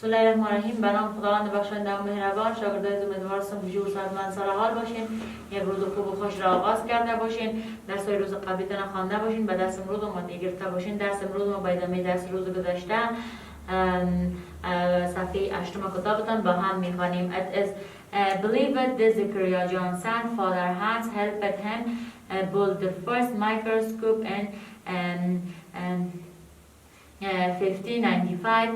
الله الرحمن الرحیم. به نام خداوند بخشنده و مهربان. شاگردای امیدوار هستم که جور سالمند سر حال باشین، یک روز خوب و خوش را آغاز کرده باشین، درسای روز قبلیتون خوانده باشین، به درس امروز ماده گرفته باشین. درس امروز ما با ادامه درس روز گذشته صفحه 8 کتابتان با هم میخوانیم. It is believed that Zechariah Johnson father Hans helped him build the first microscope in 1595.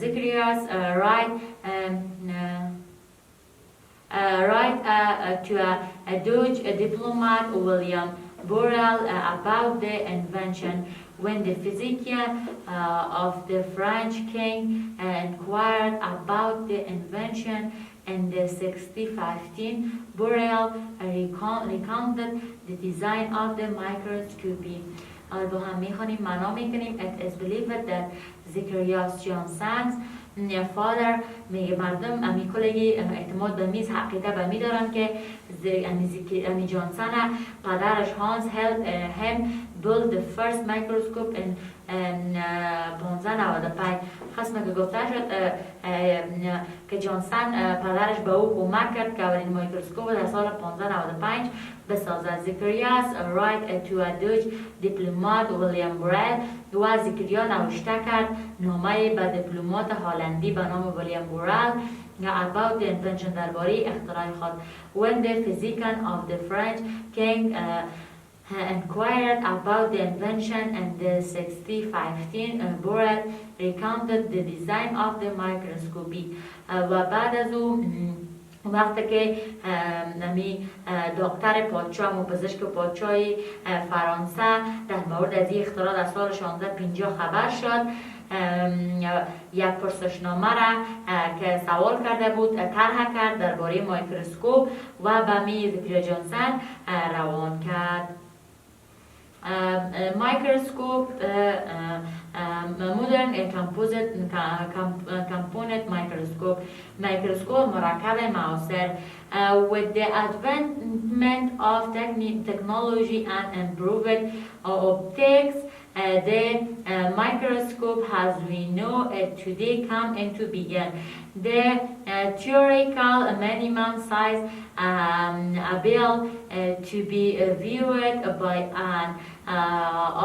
Zacharias write to a Dutch diplomat William Borel about the invention. When the physician of the French king inquired about the invention in the 1615, Borel recounted the design of the microscope. با هم میخوانیم، معنا میکنیم. It is believed that Zacharias Johnson's father، میگه مردم امی کلگی اعتماد به میز حقیقه به می دارن که امی جانسون پدرش هانس helped him build the first microscope in 1595. خصمه که گفته شد که جانسون پدرش به او کمک کرد که اولین میکروسکوپ در سال 1595 بسازد. زکریاس write to a Dutch diplomat William Borel، و زکریا نوشته کرد نامه به دیپلمات هلندی به نام ویلیام بورل about the invention، درباره اختراع خود. When the physician of the French king inquired about the invention in the 1615, Borel recounted the design of the microscope. و بعد از او وقتی که نمی دکتر پادشاه و پزشک پادشاهی فرانسه در مورد از این اختراع در سال 1650 خبر شد، یک پرسشنامه را که سوال کرده بود طرح کرد درباره میکروسکوپ و به می زکریا جانسون روان کرد. Microscope, modern component microscope، میکروسکوپ مرکب معاصر. With the advancement of technology and improved optics, the microscope as we know it today come into being. The theoretical minimum size able to be viewed by an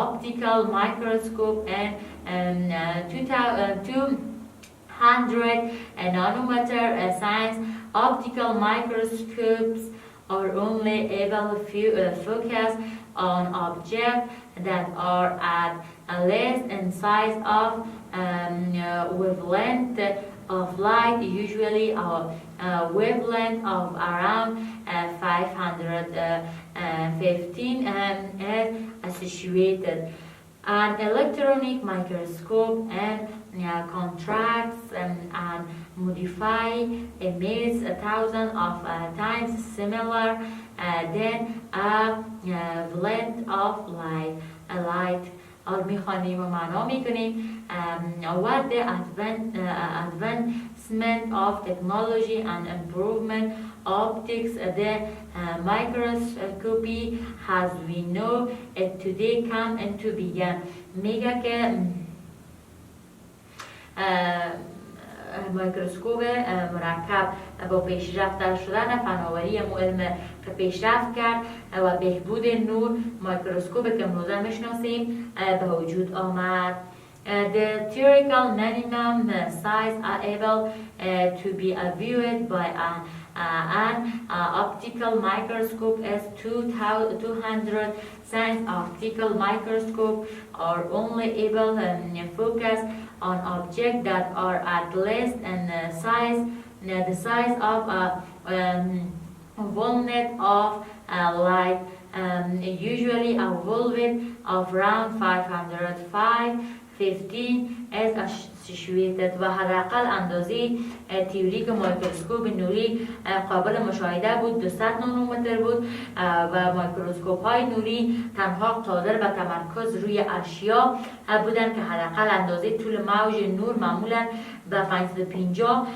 optical microscope and 200 nanometer size. Optical microscopes are only able to focus on objects that are at least in size of wavelength of light, usually a wavelength of around 515 is associated. An electronic microscope and contracts and modify images 1,000 of times similar than a wavelength of light. اور میخوانیم و معنا میکنیم. What the advancement of technology and improvement optics, the microscopy as we know it today come into being. میگه که میکروسکوپ مرکب با پیشرفت شدن فناوری علم که پیشرفت کرد و بهبود نور، میکروسکوپ که امروزه میشناسیم به وجود آمد. The theoretical minimum size are able to be viewed by an optical microscope is 200 size. Optical microscope are only able to focus on objects that are at least in the size of a wavelength of light, usually a wavelength of around 515 is associated. و حداقل اندازه تئوریک میکروسکوپ نوری قابل مشاهده بود 200 نانومتر بود و میکروسکوپ های نوری تنها قادر به تمرکز روی اشیا بودند که حداقل اندازه طول موج نور معمولا به 550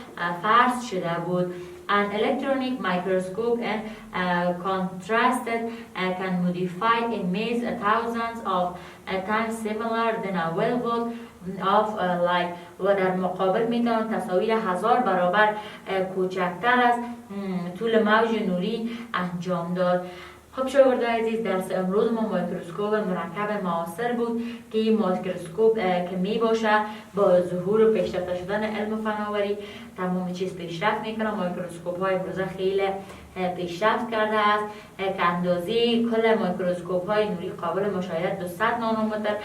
فرض شده بود. An electronic microscope and contrasted can modify images thousands of times similar than a wavelength of light و در مقابل میتوان تصاویر 1000 برابر کوچکتر از طول موج نوری انجام داد. خب شاگردان عزیز، درس امروز ما میکروسکوپ مرکب معاصر بود که این میکروسکوپ که می باشه با ظهور و پیشرفته شدن علم و فناوری تمام چیز پیشرفت میکنه. میکروسکوپ های امروزه خیلی پیشرفت کرده است که اندازه کل میکروسکوپ های نوری قابل مشاهده 200 نانومتر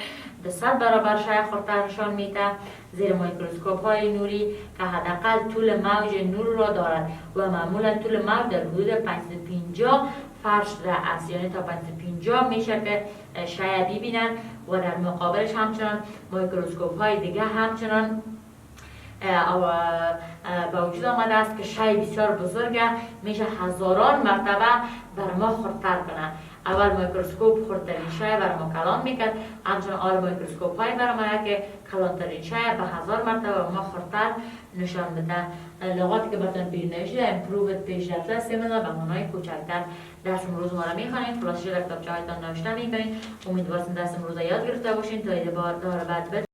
200 برابر خردترشان میده. زیر میکروسکوپ های نوری که حداقل طول موج نور را دارد و معمولا طول موج در حدود 550 فرش است، یعنی تا 550 میشه که شای ببینن و در مقابلش همچنان میکروسکوپ های دیگه همچنان با وجود آمده است که شای بسیار بزرگه، میشه هزاران مرتبه بر ما خردتر کنه. اول میکروسکوپ خردترین شای بر ما کلان میکرد، همچنان آل میکروسکوپ های بر ما که کلانترین شای به 1000 مرتبه بر ما خردتر نشان بده. لغاتی که براتون پیشنهاد امپرووت پیشرفته سیملا به معنای کوچکتر. درس امروز ما را میخوانید، خلاصش را کتابچه‌هایتان نوشته میکنید. امیدوارم درس امروز یاد گرفته باشین تا ایده بار بعد